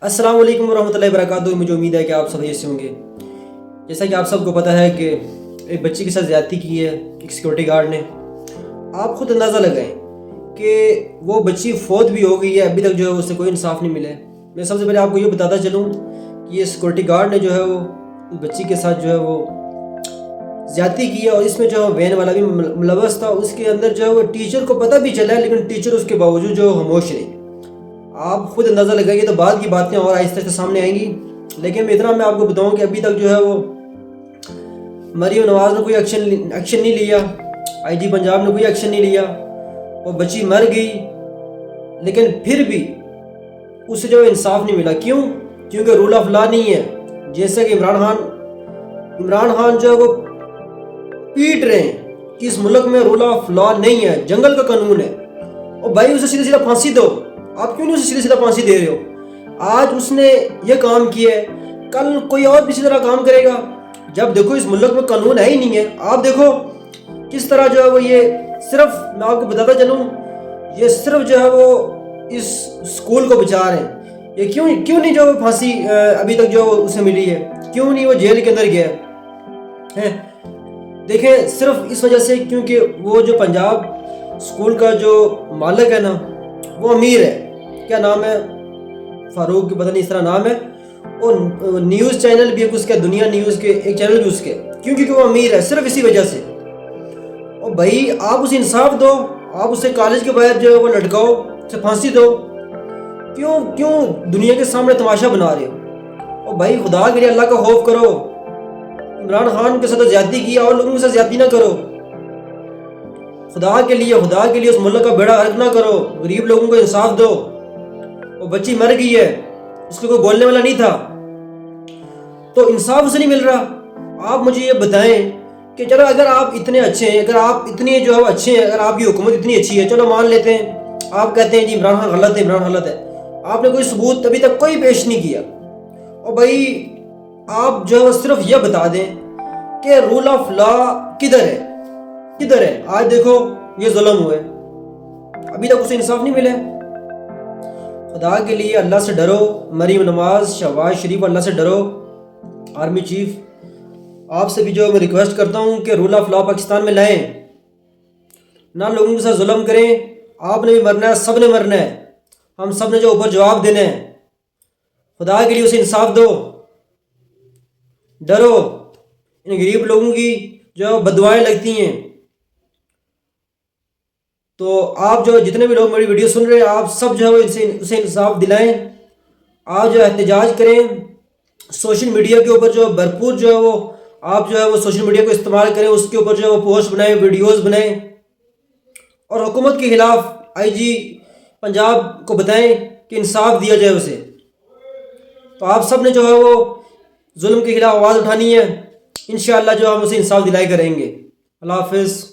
السلام علیکم ورحمۃ اللہ وبرکاتہ. مجھے امید ہے کہ آپ سب ایسے ہوں گے. جیسا کہ آپ سب کو پتہ ہے کہ ایک بچی کے ساتھ زیادتی کی ہے ایک سیکورٹی گارڈ نے. آپ خود اندازہ لگائیں کہ وہ بچی فوت بھی ہو گئی ہے, ابھی تک جو ہے اسے کوئی انصاف نہیں ملے. میں سب سے پہلے آپ کو یہ بتاتا چلوں کہ یہ سیکورٹی گارڈ نے جو ہے وہ بچی کے ساتھ جو ہے وہ زیادتی کی ہے, اور اس میں جو ہے وین والا بھی ملوث تھا. اس کے اندر جو ہے وہ ٹیچر کو پتہ بھی چلا ہے, لیکن ٹیچر اس کے باوجود جو خاموش رہی. آپ خود اندازہ لگائیے تو بعد کی باتیں اور آہستہ آہستہ سامنے آئیں گی. لیکن اتنا میں آپ کو بتاؤں کہ ابھی تک جو ہے وہ مریم نواز نے کوئی ایکشن نہیں لیا, آئی جی پنجاب نے کوئی ایکشن نہیں لیا. وہ بچی مر گئی لیکن پھر بھی اسے جو انصاف نہیں ملا. کیوں؟ کیونکہ رول آف لا نہیں ہے. جیسے کہ عمران خان جو ہے وہ پیٹ رہے ہیں کہ اس ملک میں رول آف لا نہیں ہے, جنگل کا قانون ہے. اور بھائی اسے سیدھا سیدھا پھانسی دو. آپ کیوں نہیں اسے سیدھا سیدھا پھانسی دے رہے ہو؟ آج اس نے یہ کام کیا ہے, کل کوئی اور بھی اسی طرح کام کرے گا. جب دیکھو اس ملک میں قانون ہے ہی نہیں ہے. آپ دیکھو کس طرح جو ہے وہ یہ صرف, میں آپ کو بتاتا چلوں, یہ صرف جو ہے وہ اس سکول کو بچا رہے ہیں. یہ کیوں نہیں جو پھانسی ابھی تک جو اسے ملی ہے, کیوں نہیں وہ جیل کے اندر گیا ہے؟ دیکھیں صرف اس وجہ سے کیونکہ وہ جو پنجاب سکول کا جو مالک ہے نا, وہ امیر ہے. کیا نام ہے, فاروق کی پتہ نہیں اس طرح نام ہے. اور نیوز چینل بھی اس کے, دنیا نیوز کے ایک چینل بھی اس کے, کیونکہ وہ امیر ہے, صرف اسی وجہ سے. اور بھائی آپ اسے انصاف دو, آپ اسے کالج کے باہر جو ہے وہ لٹکاؤ, اسے پھانسی دو. کیوں دنیا کے سامنے تماشا بنا رہے ہو؟ اور بھائی خدا کے لیے اللہ کا خوف کرو. عمران خان کے ساتھ زیادتی کی, اور لوگوں کے ساتھ زیادتی نہ کرو. خدا کے لیے اس ملک کا بیڑا غرق نہ کرو. غریب لوگوں کو انصاف دو. وہ بچی مر گئی ہے, اس کو کوئی بولنے والا نہیں تھا, تو انصاف اسے نہیں مل رہا. آپ مجھے یہ بتائیں کہ چلو اگر آپ اتنے اچھے ہیں, اگر آپ اتنے جو ہے اچھے ہیں, اگر آپ کی حکومت اتنی اچھی ہے, چلو مان لیتے ہیں. آپ کہتے ہیں جی عمران خان غلط ہے. آپ نے کوئی ثبوت ابھی تک کوئی پیش نہیں کیا. اور بھائی آپ جو ہے صرف یہ بتا دیں کہ رول آف لا کدھر ہے. آج دیکھو یہ ظلم ہوئے, ابھی تک اسے انصاف نہیں ملے. خدا کے لیے اللہ سے ڈرو. مریم نواز, شہباز شریف, اللہ سے ڈرو. آرمی چیف, آپ سے بھی جو میں ریکویسٹ کرتا ہوں کہ رول آف لا پاکستان میں لائیں, نہ لوگوں کے ساتھ ظلم کریں. آپ نے بھی مرنا ہے, سب نے مرنا ہے, ہم سب نے جو اوپر جواب دینا ہے. خدا کے لیے اسے انصاف دو. ڈرو, ان غریب لوگوں کی جو بددعائیں لگتی ہیں. تو آپ جو جتنے بھی لوگ میری ویڈیو سن رہے ہیں, آپ سب جو ہے اسے انصاف دلائیں. آپ جو احتجاج کریں سوشل میڈیا کے اوپر, جو بھرپور جو ہے وہ آپ جو ہے وہ سوشل میڈیا کو استعمال کریں. اس کے اوپر جو ہے وہ پوسٹ بنائیں, ویڈیوز بنائیں, اور حکومت کے خلاف آئی جی پنجاب کو بتائیں کہ انصاف دیا جائے اسے. تو آپ سب نے جو ہے وہ ظلم کے خلاف آواز اٹھانی ہے. انشاءاللہ جو ہم اسے انصاف دلائی کریں گے. اللہ حافظ.